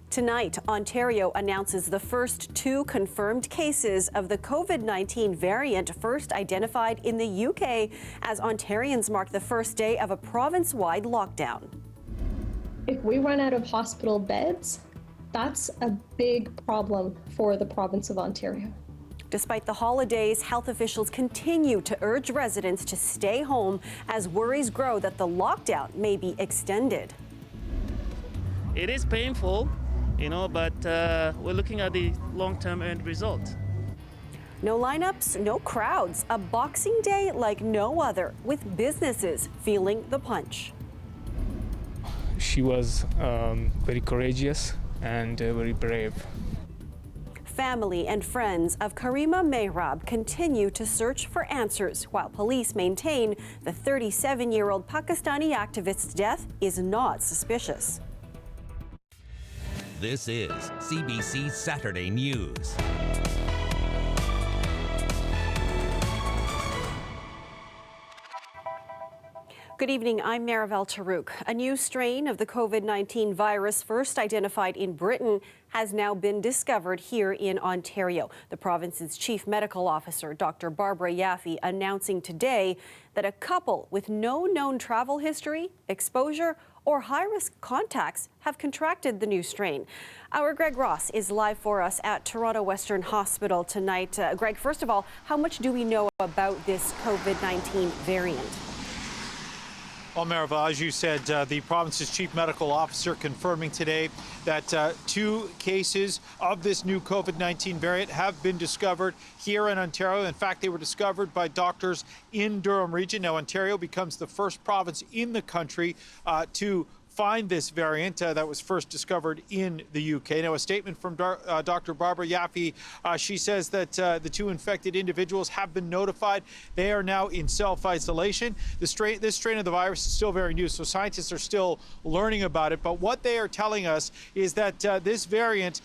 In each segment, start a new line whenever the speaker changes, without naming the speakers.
Tonight, Ontario announces the first 2 confirmed cases of the COVID-19 variant first identified in the UK as Ontarians mark the first day of a province-wide lockdown.
If we run out of hospital beds, that's a big problem for the province of Ontario.
Despite the holidays, health officials continue to urge residents to stay home as worries grow that the lockdown may be extended.
It is painful, but we're looking at the long-term end result.
No lineups, no crowds, a Boxing Day like no other, with businesses feeling the punch.
She was very courageous and very brave.
Family and friends of Karima Mahrab continue to search for answers while police maintain the 37-year-old Pakistani activist's death is not suspicious.
This is CBC Saturday News.
Good evening, I'm Marivel Tarouk. A new strain of the COVID-19 virus first identified in Britain has now been discovered here in Ontario. The province's chief medical officer, Dr. Barbara Yaffe, announcing today that a couple with no known travel history, exposure, or high-risk contacts have contracted the new strain. Our Greg Ross is live for us at Toronto Western Hospital tonight. Greg, first of all, how much do we know about this COVID-19 variant?
Well, Mariva, as you said, the province's chief medical officer confirming today that 2 cases of this new COVID-19 variant have been discovered here in Ontario. In fact, they were discovered by doctors in Durham region. Now, Ontario becomes the first province in the country to find this variant that was first discovered in the UK. Now, a statement from Dr. Barbara Yaffe, she says that the 2 infected individuals have been notified. They are now in self-isolation. This strain of the virus is still very new, so scientists are still learning about it. But what they are telling us is that this variant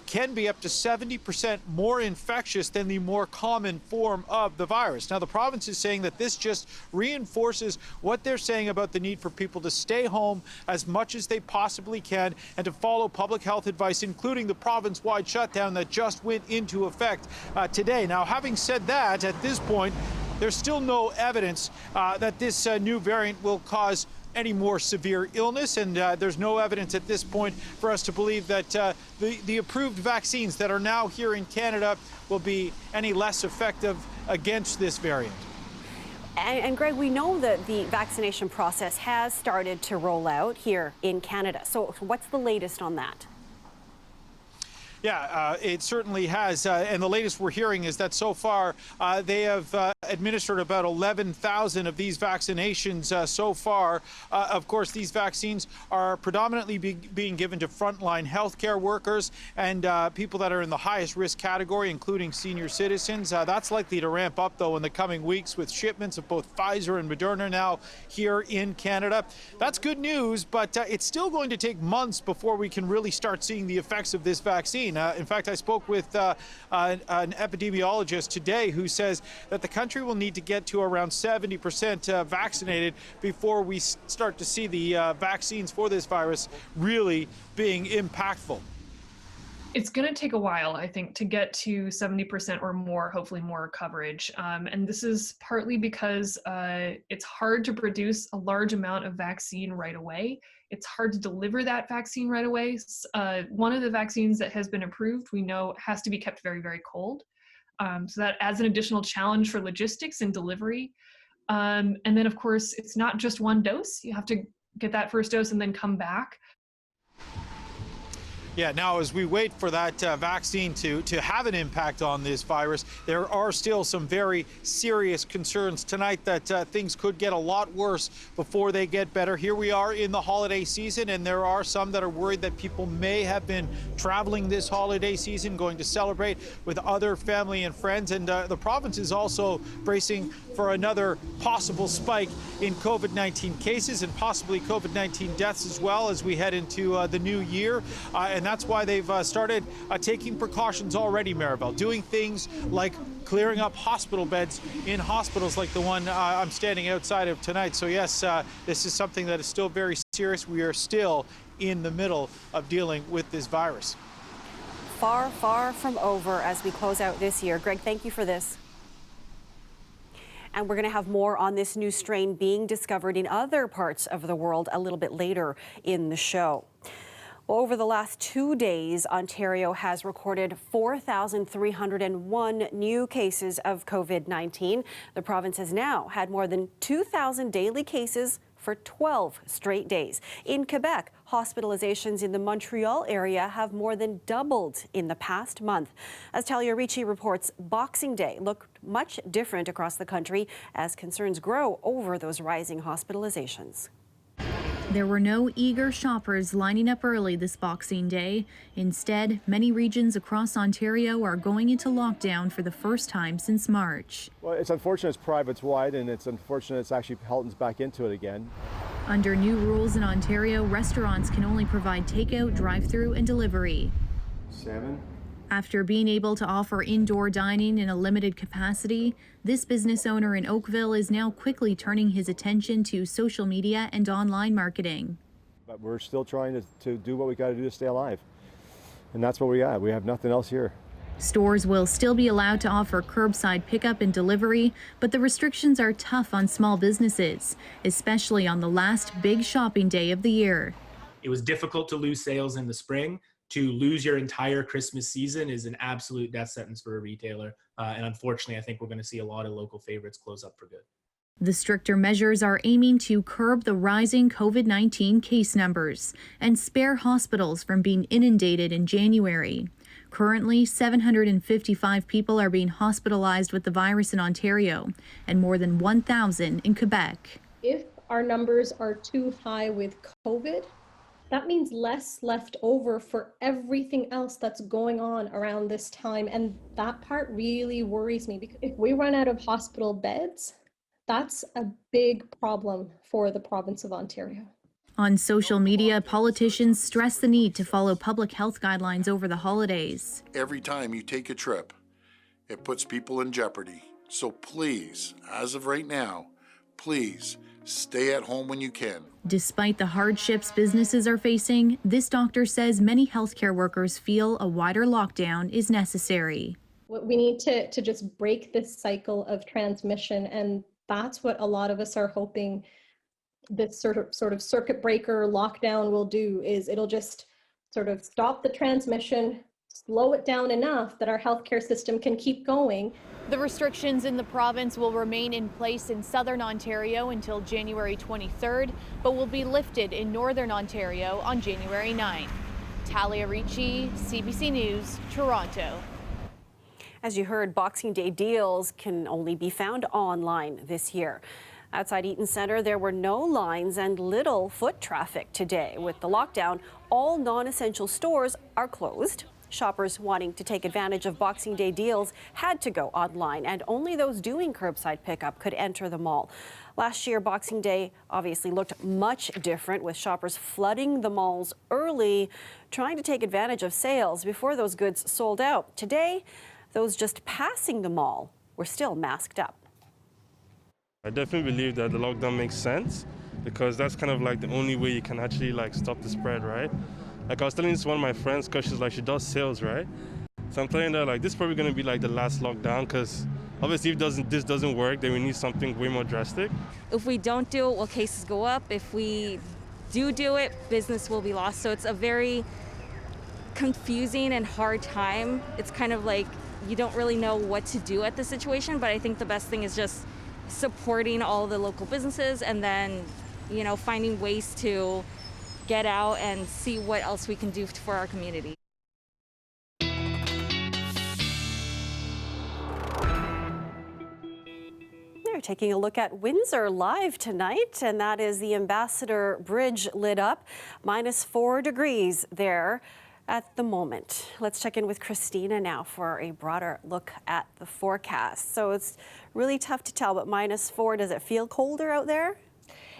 can be up to 70% more infectious than the more common form of the virus. Now, the province is saying that this just reinforces what they're saying about the need for people to stay home as much as they possibly can and to follow public health advice, including the province-wide shutdown that just went into effect today. Now, having said that, at this point, there's still no evidence that this new variant will cause any more severe illness, and there's no evidence at this point for us to believe that the approved vaccines that are now here in Canada will be any less effective against this variant.
And Greg, we know that the vaccination process has started to roll out here in Canada. So what's the latest on that?
Yeah, it certainly has. And the latest we're hearing is that so far they have administered about 11,000 of these vaccinations so far. Of course, these vaccines are predominantly being given to frontline healthcare workers and people that are in the highest risk category, including senior citizens. That's likely to ramp up, though, in the coming weeks with shipments of both Pfizer and Moderna now here in Canada. That's good news, but it's still going to take months before we can really start seeing the effects of this vaccine. In fact, I spoke with an epidemiologist today who says that the country will need to get to around 70% vaccinated before we start to see the vaccines for this virus really being impactful.
It's going to take a while, I think, to get to 70% or more, hopefully more coverage. And this is partly because it's hard to produce a large amount of vaccine right away. It's hard to deliver that vaccine right away. One of the vaccines that has been approved, we know, has to be kept very, very cold. So that adds an additional challenge for logistics and delivery. And then, of course, it's not just one dose. You have to get that first dose and then come back.
Yeah, now as we wait for that vaccine to have an impact on this virus, there are still some very serious concerns tonight that things could get a lot worse before they get better. Here we are in the holiday season, and there are some that are worried that people may have been traveling this holiday season, going to celebrate with other family and friends. And the province is also bracing for another possible spike in COVID-19 cases and possibly COVID-19 deaths as well as we head into the new year. And that's why they've started taking precautions already, Maribel, doing things like clearing up hospital beds in hospitals like the one I'm standing outside of tonight. So yes, this is something that is still very serious. We are still in the middle of dealing with this virus.
Far, far from over as we close out this year. Greg, thank you for this. And we're going to have more on this new strain being discovered in other parts of the world a little bit later in the show. Well, over the last 2 days, Ontario has recorded 4,301 new cases of COVID-19. The province has now had more than 2,000 daily cases for 12 straight days. In Quebec, hospitalizations in the Montreal area have more than doubled in the past month. As Talia Ricci reports, Boxing Day looked much different across the country as concerns grow over those rising hospitalizations.
There were no eager shoppers lining up early this Boxing Day. Instead, many regions across Ontario are going into lockdown for the first time since March.
Well, it's unfortunate it's province-wide, and it's unfortunate it's actually Halton's back into it again.
Under new rules in Ontario, restaurants can only provide takeout, drive-through, and delivery.
7.
After being able to offer indoor dining in a limited capacity, this business owner in Oakville is now quickly turning his attention to social media and online marketing.
But we're still trying to do what we got to do to stay alive. And that's what we got. We have nothing else here.
Stores will still be allowed to offer curbside pickup and delivery, but the restrictions are tough on small businesses, especially on the last big shopping day of the year.
It was difficult to lose sales in the spring. To lose your entire Christmas season is an absolute death sentence for a retailer. And unfortunately, I think we're going to see a lot of local favorites close up for good.
The stricter measures are aiming to curb the rising COVID-19 case numbers and spare hospitals from being inundated in January. Currently, 755 people are being hospitalized with the virus in Ontario and more than 1,000 in Quebec.
If our numbers are too high with COVID, that means less left over for everything else that's going on around this time. And that part really worries me, because if we run out of hospital beds, that's a big problem for the province of Ontario.
On social media, politicians stress the need to follow public health guidelines over the holidays.
Every time you take a trip, it puts people in jeopardy. So please, as of right now, please stay at home when you can.
Despite the hardships businesses are facing, this doctor says many healthcare workers feel a wider lockdown is necessary.
We need to just break this cycle of transmission, and that's what a lot of us are hoping this sort of circuit breaker lockdown will do. Is it'll just sort of stop the transmission, slow it down enough that our healthcare system can keep going.
The restrictions in the province will remain in place in southern Ontario until January 23rd, but will be lifted in northern Ontario on January 9th. Talia Ricci, CBC News, Toronto.
As you heard, Boxing Day deals can only be found online this year. Outside Eaton Centre, there were no lines and little foot traffic today. With the lockdown, all non-essential stores are closed. Shoppers wanting to take advantage of Boxing Day deals had to go online, and only those doing curbside pickup could enter the mall. Last year, Boxing Day obviously looked much different, with shoppers flooding the malls early, trying to take advantage of sales before those goods sold out. Today, those just passing the mall were still masked up.
I definitely believe that the lockdown makes sense, because that's kind of like the only way you can actually stop the spread, right? Like I was telling this to one of my friends, because she's she does sales, right? So I'm telling her this is probably going to be the last lockdown, because obviously if this doesn't work, then we need something way more drastic.
If we don't do it, cases go up. If we do it, business will be lost. So it's a very confusing and hard time. It's kind of you don't really know what to do at the situation, but I think the best thing is just supporting all the local businesses, and then, finding ways to get out and see what else we can do for our community.
They're taking a look at Windsor live tonight, and that is the Ambassador Bridge lit up. -4 degrees there at the moment. Let's check in with Christina now for a broader look at the forecast. So it's really tough to tell, but -4, does it feel colder out there?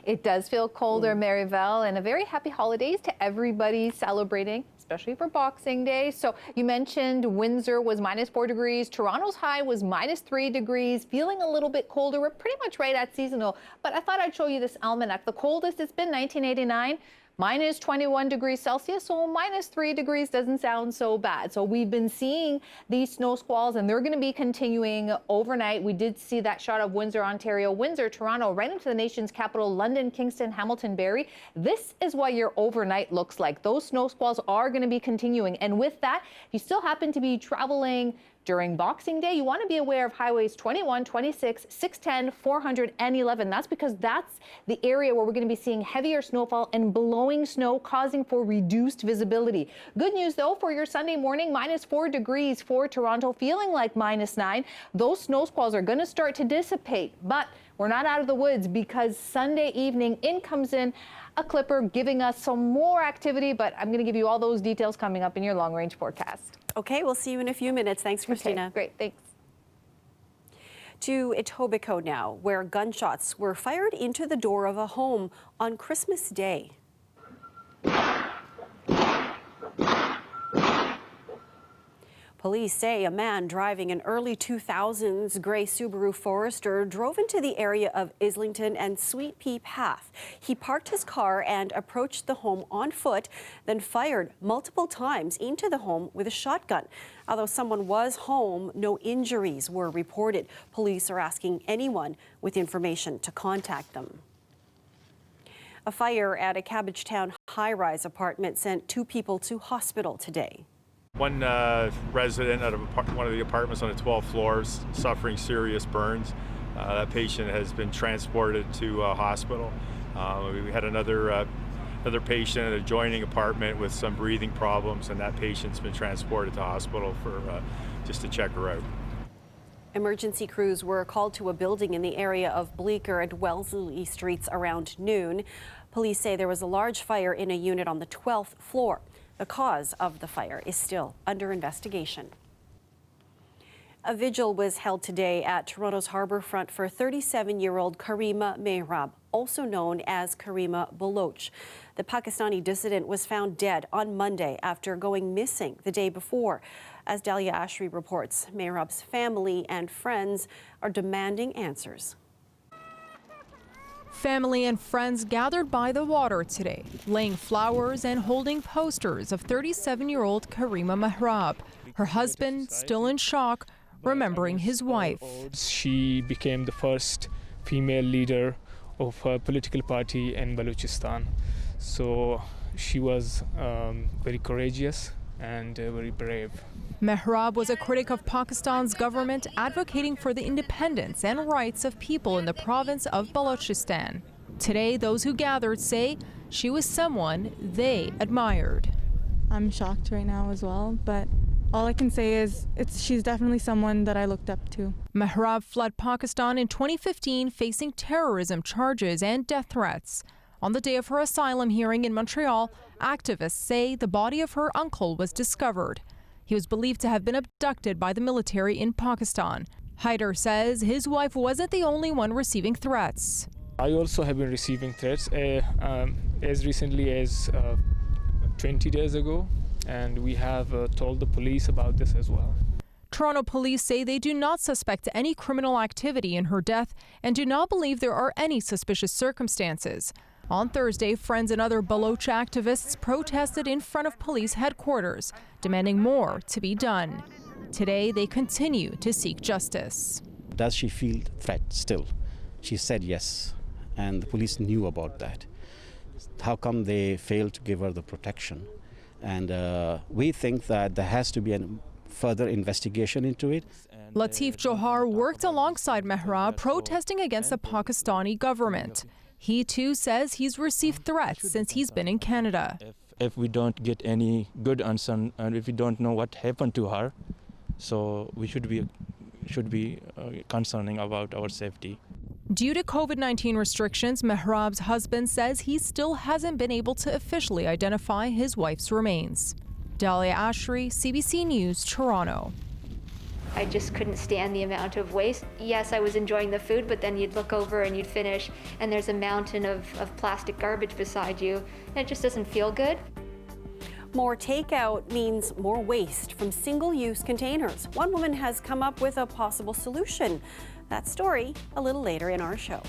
It does feel colder, Marivelle, and a very happy holidays to everybody celebrating, especially for Boxing Day. So you mentioned Windsor was -4 degrees. Toronto's high was -3 degrees, feeling a little bit colder. We're pretty much right at seasonal, but I thought I'd show you this almanac. The coldest it's been 1989, minus 21 degrees Celsius, so minus 3 degrees doesn't sound so bad. So we've been seeing these snow squalls, and they're going to be continuing overnight. We did see that shot of Windsor, Ontario, Windsor, Toronto, right into the nation's capital, London, Kingston, Hamilton, Barrie. This is what your overnight looks like. Those snow squalls are going to be continuing. And with that, if you still happen to be traveling during Boxing Day, you want to be aware of highways 21, 26, 610, 400, and 11. That's because that's the area where we're going to be seeing heavier snowfall and blowing snow, causing for reduced visibility. Good news, though, for your Sunday morning, minus 4 degrees for Toronto, feeling like minus 9. Those snow squalls are going to start to dissipate, but we're not out of the woods because Sunday evening in comes in a clipper giving us some more activity, but I'm going to give you all those details coming up in your long-range forecast.
Okay, we'll see you in a few minutes. Thanks, Christina.
Okay, great, thanks.
To Etobicoke now, where gunshots were fired into the door of a home on Christmas Day. Police say a man driving an early 2000s gray Subaru Forester drove into the area of Islington and Sweet Pea Path. He parked his car and approached the home on foot, then fired multiple times into the home with a shotgun. Although someone was home, no injuries were reported. Police are asking anyone with information to contact them. A fire at a Cabbagetown high-rise apartment sent 2 people to hospital today.
One resident out of one of the apartments on the 12th floor is suffering serious burns. That patient has been transported to a hospital. We had another patient in an adjoining apartment with some breathing problems, and that patient's been transported to hospital for just to check her out.
Emergency crews were called to a building in the area of Bleecker and Wellesley Streets around noon. Police say there was a large fire in a unit on the 12th floor. The cause of the fire is still under investigation. A vigil was held today at Toronto's harbourfront for 37-year-old Karima Mahrab, also known as Karima Baloch. The Pakistani dissident was found dead on Monday after going missing the day before. As Dahlia Ashry reports, Mahrab's family and friends are demanding answers.
Family and friends gathered by the water today, laying flowers and holding posters of 37-year-old Karima Mahrab. Her husband, still in shock, remembering his wife.
She became the first female leader of her political party in Balochistan. So she was very courageous and very brave.
Mahrab was a critic of Pakistan's government, advocating for the independence and rights of people in the province of Balochistan. Today, those who gathered say she was someone they admired.
I'm shocked right now as well, but all I can say is she's definitely someone that I looked up to.
Mahrab fled Pakistan in 2015, facing terrorism charges and death threats. On the day of her asylum hearing in Montreal, activists say the body of her uncle was discovered. He was believed to have been abducted by the military in Pakistan. Haider says his wife wasn't the only one receiving threats.
I also have been receiving threats as recently as 20 days ago, and we have told the police about this as well.
Toronto police say they do not suspect any criminal activity in her death and do not believe there are any suspicious circumstances. On Thursday, friends and other Baloch activists protested in front of police headquarters, demanding more to be done. Today, they continue to seek justice.
Does she feel threat still? She said yes, and the police knew about that. How come they failed to give her the protection? And we think that there has to be a further investigation into it.
Latif Johar worked alongside Mahrab, protesting against the Pakistani government. He too says he's received threats since he's been in Canada.
If we don't get any good answer and if we don't know what happened to her, so we should be concerning about our safety.
Due to COVID-19 restrictions, Mahrab's husband says he still hasn't been able to officially identify his wife's remains. Dahlia Ashry, CBC News, Toronto.
I just couldn't stand the amount of waste. Yes, I was enjoying the food, but then you'd look over and you'd finish, and there's a mountain of plastic garbage beside you, and it just doesn't feel good.
More takeout means more waste from single-use containers. One woman has come up with a possible solution. That story a little later in our show.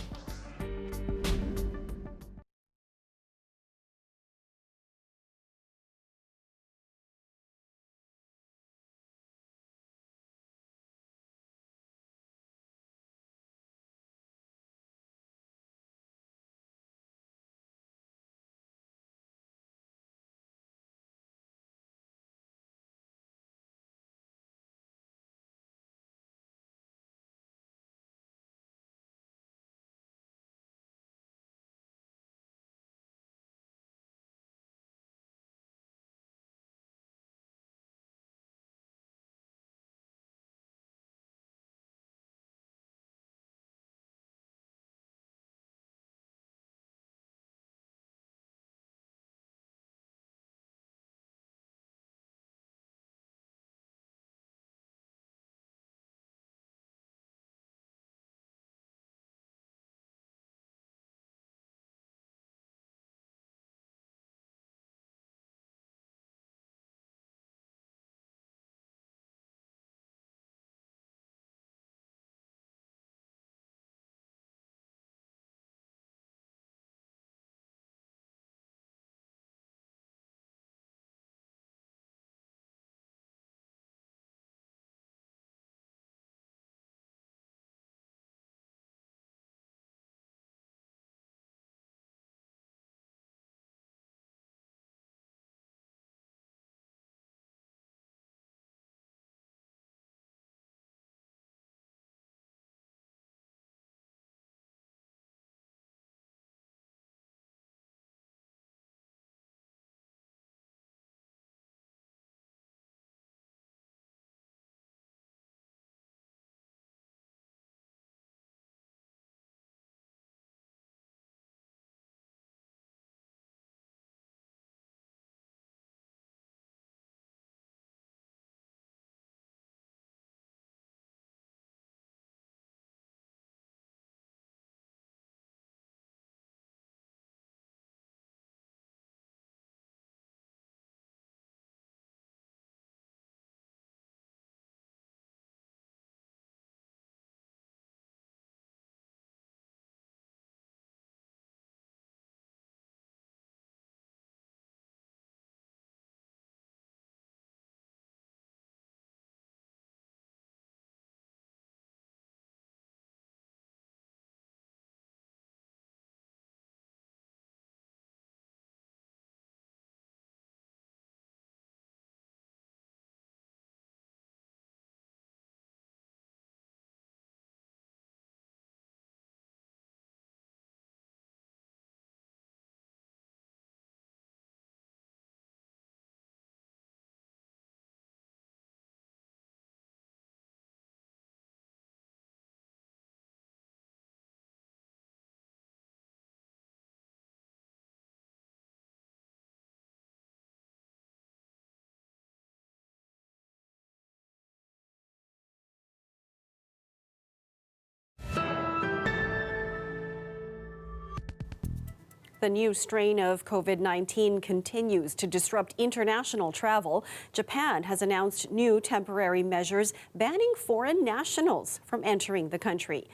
The new strain of COVID-19 continues to disrupt international travel. Japan has announced new temporary measures banning foreign nationals from entering the country.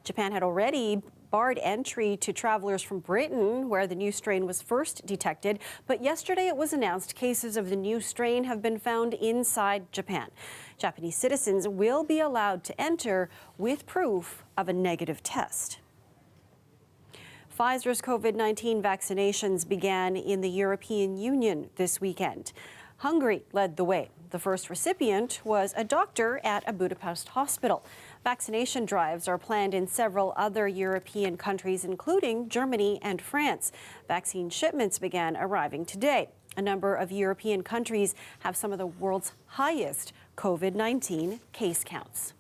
Japan had already barred entry to travelers from Britain, where the new strain was first detected. But yesterday it was announced cases of the new strain have been found inside Japan. Japanese citizens will be allowed to enter with proof of a negative test. Pfizer's COVID-19 vaccinations began in the European Union this weekend. Hungary led the way. The first recipient was a doctor at a Budapest hospital. Vaccination drives are planned in several other European countries, including Germany and France. Vaccine shipments began arriving today. A number of European countries have some of the world's highest COVID-19 case counts.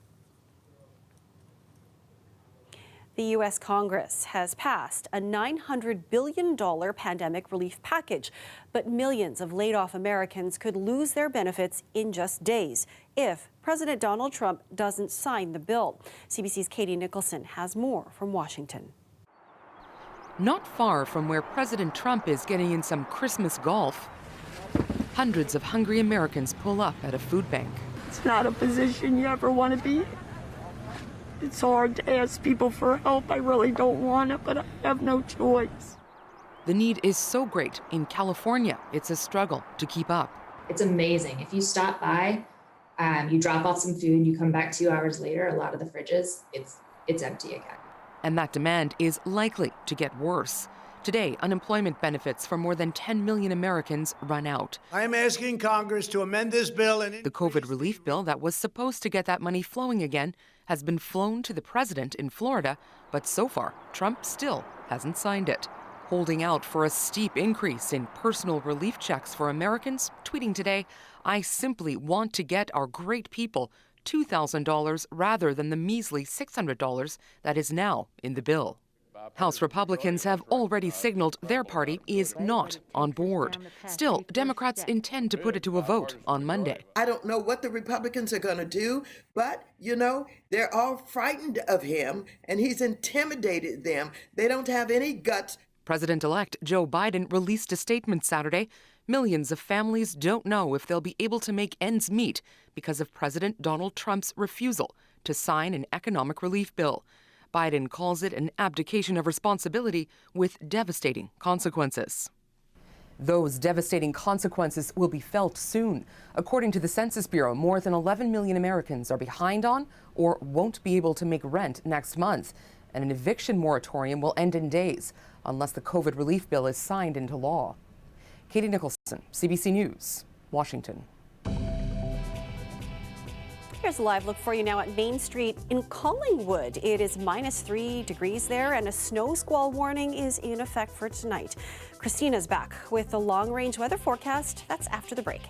The U.S. Congress has passed a $900 billion pandemic relief package, but millions of laid-off Americans could lose their benefits in just days if President Donald Trump doesn't sign the bill. CBC's Katie Nicholson has more from Washington.
Not far from where President Trump is getting in some Christmas golf, hundreds of hungry Americans pull up at a food bank.
It's not a position you ever want to be in. It's hard to ask people for help. I really don't want it, but I have no choice.
The need is so great in California, it's a struggle to keep up.
It's amazing. If you stop by, you drop off some food, you come back 2 hours later, a lot of the fridges, it's empty again.
And that demand is likely to get worse. Today, unemployment benefits for more than 10 million Americans run out.
I am asking Congress to amend this bill and
the COVID relief bill that was supposed to get that money flowing again has been flown to the president in Florida, but so far, Trump still hasn't signed it. Holding out for a steep increase in personal relief checks for Americans, tweeting today, "I simply want to get our great people $2,000 rather than the measly $600 that is now in the bill." House Republicans have already signaled their party is not on board. Still, Democrats intend to put it to a vote on Monday.
I don't know what the Republicans are going to do, but, they're all frightened of him, and he's intimidated them. They don't have any guts.
President-elect Joe Biden released a statement Saturday. Millions of families don't know if they'll be able to make ends meet because of President Donald Trump's refusal to sign an economic relief bill. Biden calls it an abdication of responsibility with devastating consequences. Those devastating consequences will be felt soon. According to the Census Bureau, more than 11 million Americans are behind on or won't be able to make rent next month. And an eviction moratorium will end in days unless the COVID relief bill is signed into law. Katie Nicholson, CBC News, Washington.
Here's a live look for you now at Main Street in Collingwood. It is -3 degrees there, and a snow squall warning is in effect for tonight. Christina's back with the long-range weather forecast. That's after the break.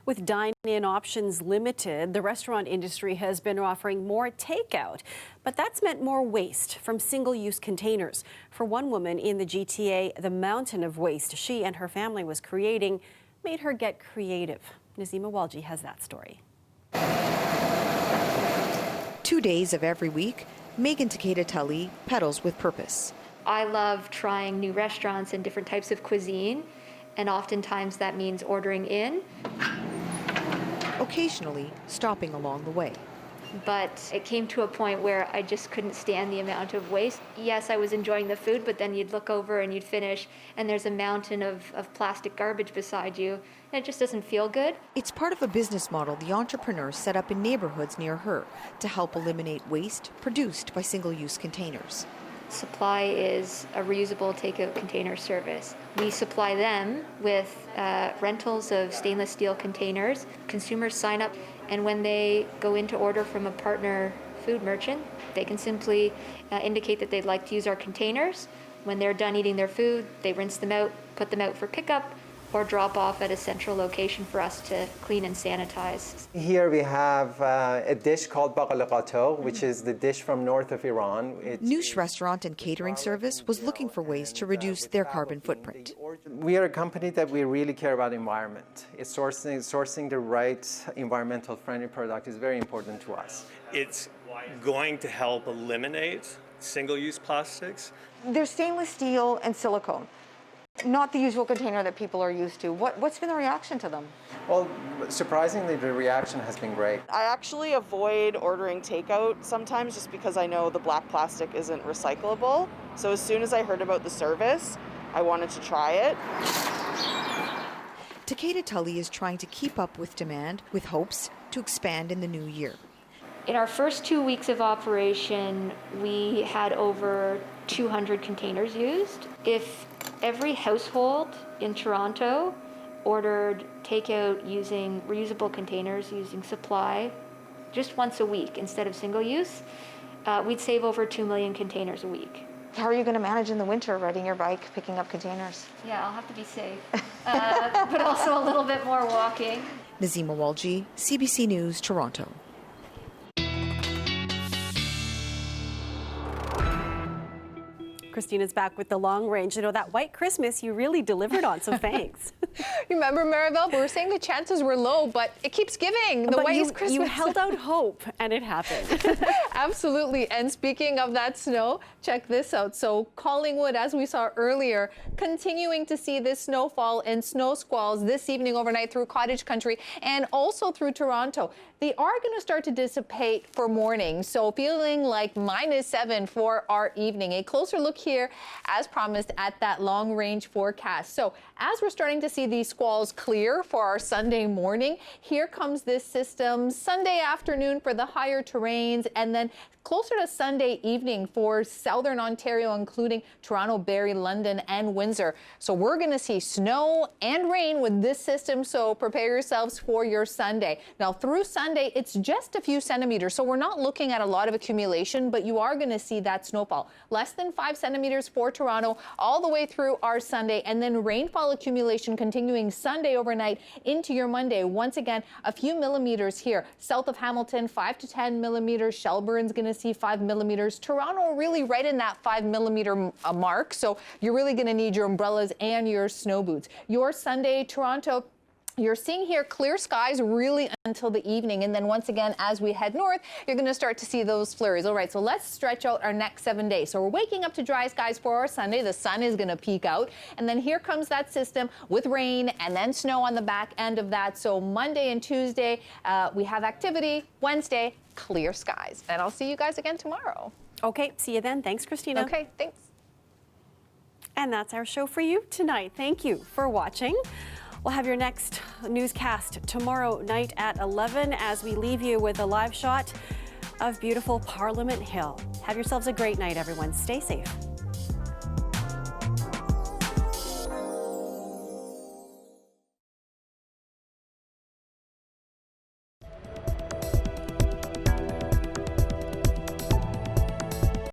With dine-in options limited, the restaurant industry has been offering more takeout, but that's meant more waste from single-use containers. For one woman in the GTA, the mountain of waste she and her family was creating made her get creative. Nazima Walji has that story.
2 days of every week, Megan Takeda Tully pedals with purpose.
I love trying new restaurants and different types of cuisine, and oftentimes that means ordering in.
Occasionally stopping along the way.
But it came to a point where I just couldn't stand the amount of waste. Yes, I was enjoying the food, but then you'd look over and you'd finish, and there's a mountain of plastic garbage beside you, and it just doesn't feel good.
It's part of a business model the entrepreneur set up in neighborhoods near her to help eliminate waste produced by single-use containers.
Supply is a reusable takeout container service. We supply them with rentals of stainless steel containers. Consumers sign up, and when they go in to order from a partner food merchant, they can simply indicate that they'd like to use our containers. When they're done eating their food, they rinse them out, put them out for pickup, or drop off at a central location for us to clean and sanitize.
Here we have a dish called baghal qato, which is the dish from north of Iran.
Noosh Restaurant and Catering Service was looking for ways to reduce their carbon footprint.
We are a company that we really care about environment. It's sourcing the right environmental friendly product is very important to us.
It's going to help eliminate single-use plastics.
They're stainless steel and silicone. Not the usual container that people are used to. What's been the reaction to them?
Well, surprisingly, the reaction has been great.
I actually avoid ordering takeout sometimes just because I know the black plastic isn't recyclable. So as soon as I heard about the service, I wanted to try it.
Takeda Tully is trying to keep up with demand with hopes to expand in the new year.
In our first 2 weeks of operation, we had over 200 containers used. If every household in Toronto ordered takeout using reusable containers, using supply, just once a week instead of single use, we'd save over 2 million containers a week.
How are you going to manage in the winter riding your bike, picking up containers?
Yeah, I'll have to be safe, but also a little bit more walking.
Nazima Walji, CBC News, Toronto.
Christina's back with the long range. You know, that white Christmas you really delivered on, so thanks.
Remember, Maribel, we were saying the chances were low, but it keeps giving. The white Christmas.
You held out hope, and it happened.
Absolutely. And speaking of that snow, check this out. So Collingwood, as we saw earlier, continuing to see this snowfall and snow squalls this evening overnight through cottage country and also through Toronto. They are going to start to dissipate for morning, so feeling like -7 for our evening. A closer look here, as promised, at that long-range forecast. So as we're starting to see these squalls clear for our Sunday morning, here comes this system Sunday afternoon for the higher terrains, and then closer to Sunday evening for southern Ontario, including Toronto, Barrie, London, and Windsor. So we're going to see snow and rain with this system, so prepare yourselves for your Sunday. Now through Sunday, it's just a few centimeters, so we're not looking at a lot of accumulation, but you are going to see that snowfall. Less than 5 centimeters for Toronto all the way through our Sunday, and then rainfall accumulation continuing Sunday overnight into your Monday. Once again, a few millimeters here. South of Hamilton, 5 to 10 millimeters. Shelburne's going to see 5 millimeters. Toronto really right in that 5 millimeter mark. So you're really going to need your umbrellas and your snow boots. Your Sunday, Toronto, you're seeing here clear skies really until the evening. And then once again, as we head north, you're going to start to see those flurries. All right, so let's stretch out our next 7 days. So we're waking up to dry skies for our Sunday. The sun is going to peek out. And then here comes that system with rain and then snow on the back end of that. So Monday and Tuesday, we have activity. Wednesday, clear skies. And I'll see you guys again tomorrow.
Okay, see you then. Thanks, Christina.
Okay, thanks.
And that's our show for you tonight. Thank you for watching. We'll have your next newscast tomorrow night at 11 as we leave you with a live shot of beautiful Parliament Hill. Have yourselves a great night, everyone. Stay safe.